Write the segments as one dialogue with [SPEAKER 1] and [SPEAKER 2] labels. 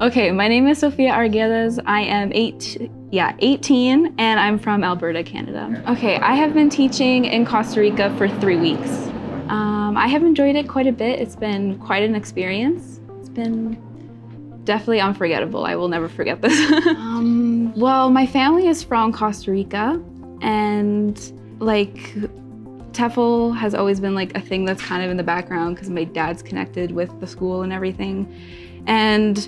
[SPEAKER 1] Okay, my name is Sophia Arguedas. I am 18, and I'm from Alberta, Canada. Okay, I have been teaching in Costa Rica for 3 weeks. I have enjoyed it quite a bit. It's been quite an experience. It's been definitely unforgettable. I will never forget this. Well, my family is from Costa Rica, and like TEFL has always been like a thing that's kind of in the background because my dad's connected with the school and everything. And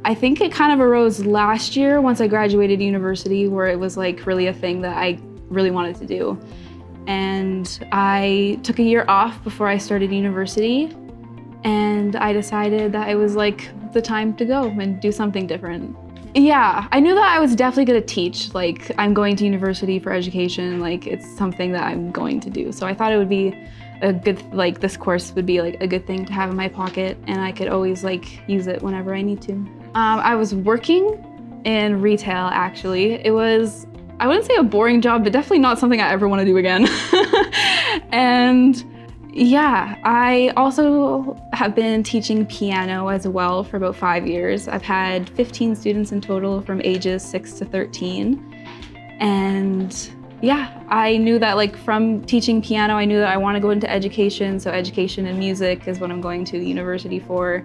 [SPEAKER 1] I think it kind of arose last year once I graduated university, where it was like really a thing that I really wanted to do. And I took a year off before I started university, and I decided that it was like the time to go and do something different. Yeah, I knew that I was definitely gonna teach. Like, I'm going to university for education, like it's something that I'm going to do. So I thought it would be a good, like this course would be like a good thing to have in my pocket, and I could always like use it whenever I need to. I was working in retail actually. It was, I wouldn't say a boring job, but definitely not something I ever want to do again. And yeah, I also have been teaching piano as well for about 5 years. I've had 15 students in total from ages 6 to 13. And yeah, I knew that like from teaching piano, I knew that I want to go into education. So education and music is what I'm going to university for.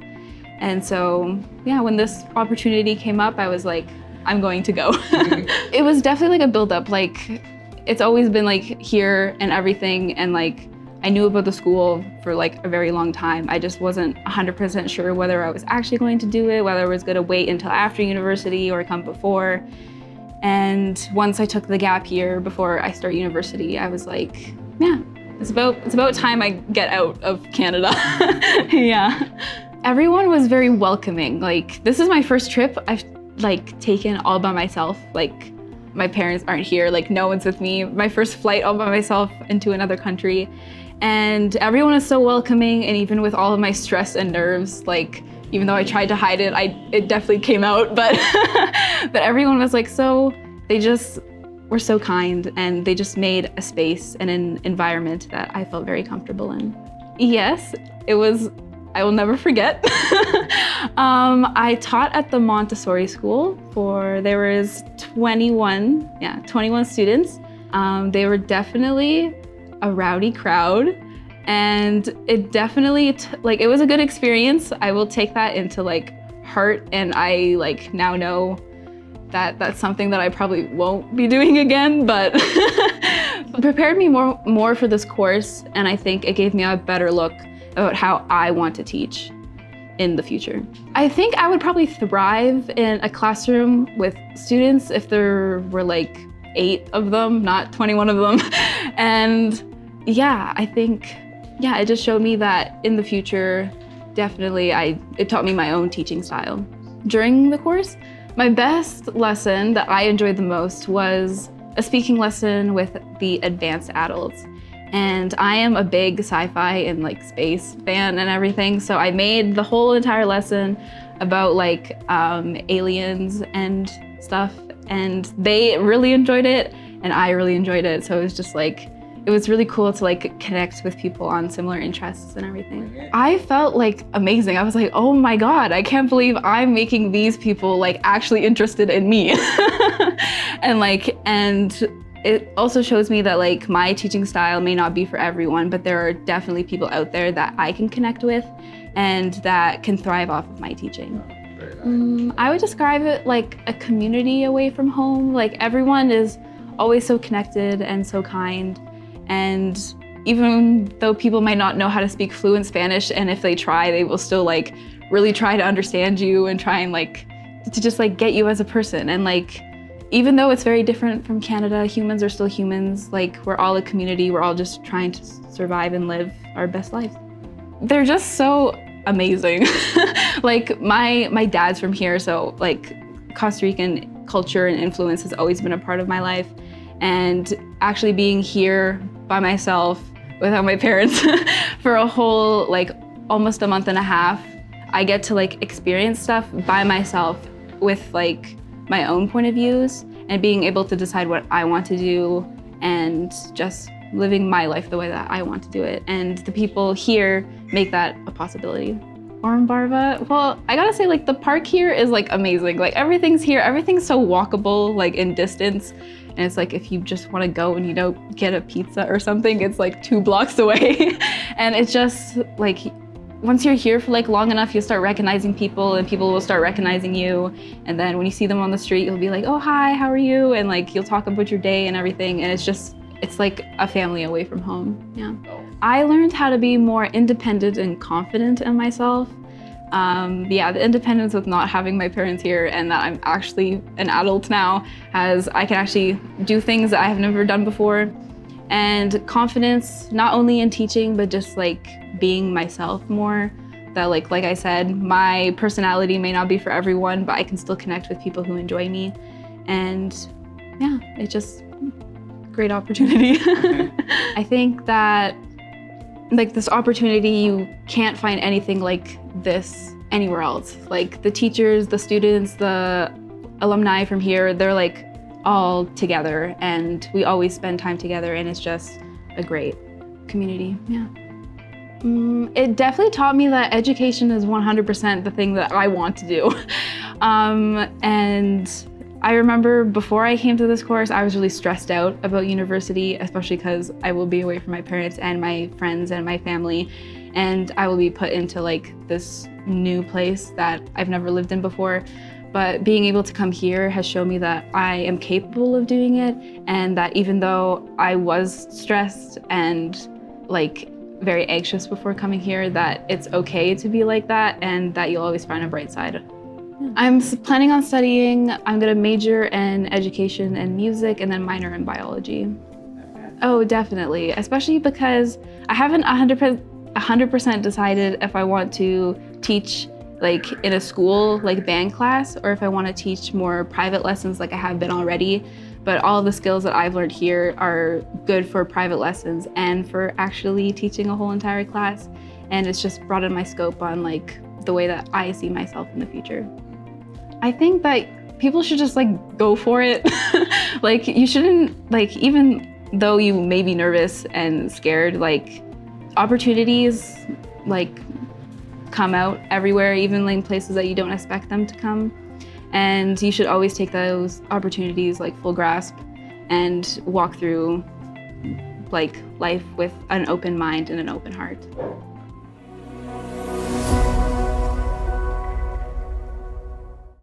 [SPEAKER 1] And so, yeah, when this opportunity came up, I was like, I'm going to go. It was definitely like a build-up. Like, it's always been like here and everything. And like, I knew about the school for like a very long time. I just wasn't 100% sure whether I was actually going to do it, whether I was going to wait until after university or come before. And once I took the gap year before I start university, I was like, yeah, it's about time I get out of Canada. Yeah. Everyone was very welcoming. Like, this is my first trip I've like taken all by myself. Like, my parents aren't here, like no one's with me. My first flight all by myself into another country. And everyone is so welcoming, and even with all of my stress and nerves, like even though I tried to hide it, it definitely came out, but but everyone was like they just were so kind, and they just made a space and an environment that I felt very comfortable in. Yes, it was, I will never forget. I taught at the Montessori school there was 21 students. They were definitely a rowdy crowd, and it definitely it was a good experience. I will take that into like heart, and I like now know that that's something that I probably won't be doing again, but prepared me more for this course, and I think it gave me a better look about how I want to teach in the future. I think I would probably thrive in a classroom with students if there were like 8 of them, not 21 of them. And yeah, I think, it just showed me that in the future, definitely it taught me my own teaching style. During the course, my best lesson that I enjoyed the most was a speaking lesson with the advanced adults. And I am a big sci-fi and like space fan and everything, so I made the whole entire lesson about like aliens and stuff, and they really enjoyed it and I really enjoyed it. So it was just like, it was really cool to like connect with people on similar interests and everything. I felt like amazing. I was like, oh my God, I can't believe I'm making these people like actually interested in me. and it also shows me that like my teaching style may not be for everyone, but there are definitely people out there that I can connect with and that can thrive off of my teaching. I would describe it like a community away from home. Like, everyone is always so connected and so kind. And even though people might not know how to speak fluent Spanish, and if they try, they will still like really try to understand you and try and like to just like get you as a person. And like, even though it's very different from Canada, humans are still humans. Like, we're all a community. We're all just trying to survive and live our best lives. They're just so amazing. Like, my dad's from here, so like Costa Rican culture and influence has always been a part of my life. And actually being here by myself without my parents for a whole like almost a month and a half, I get to like experience stuff by myself with like my own point of views and being able to decide what I want to do and just living my life the way that I want to do it. And the people here make that a possibility. Barva. Well, I gotta say, like, the park here is like amazing. Like, everything's here, everything's so walkable, like in distance. And it's like, if you just want to go and, you know, get a pizza or something, it's like 2 blocks away. And it's just like, once you're here for like long enough, you'll start recognizing people and people will start recognizing you. And then when you see them on the street, you'll be like, oh, hi, how are you? And like, you'll talk about your day and everything. And it's like a family away from home, yeah. I learned how to be more independent and confident in myself. Yeah, the independence with not having my parents here and that I'm actually an adult now, as I can actually do things that I have never done before. And confidence, not only in teaching, but just like being myself more. That like I said, my personality may not be for everyone, but I can still connect with people who enjoy me. And yeah, it's just great opportunity. I think that like this opportunity, you can't find anything like this anywhere else. Like the teachers, the students, the alumni from here, they're like all together and we always spend time together and it's just a great community, yeah. It definitely taught me that education is 100% the thing that I want to do. And I remember before I came to this course, I was really stressed out about university, especially because I will be away from my parents and my friends and my family, and I will be put into like this new place that I've never lived in before. But being able to come here has shown me that I am capable of doing it, and that even though I was stressed and like very anxious before coming here, that it's okay to be like that and that you'll always find a bright side. I'm planning on studying. I'm gonna major in education and music and then minor in biology. Oh, definitely, especially because I haven't 100% decided if I want to teach like in a school, like band class, or if I want to teach more private lessons like I have been already. But all of the skills that I've learned here are good for private lessons and for actually teaching a whole entire class. And it's just broadened my scope on like the way that I see myself in the future. I think that people should just like go for it. Like you shouldn't, like even though you may be nervous and scared, like opportunities like come out everywhere, even in places that you don't expect them to come. And you should always take those opportunities like full grasp and walk through like life with an open mind and an open heart.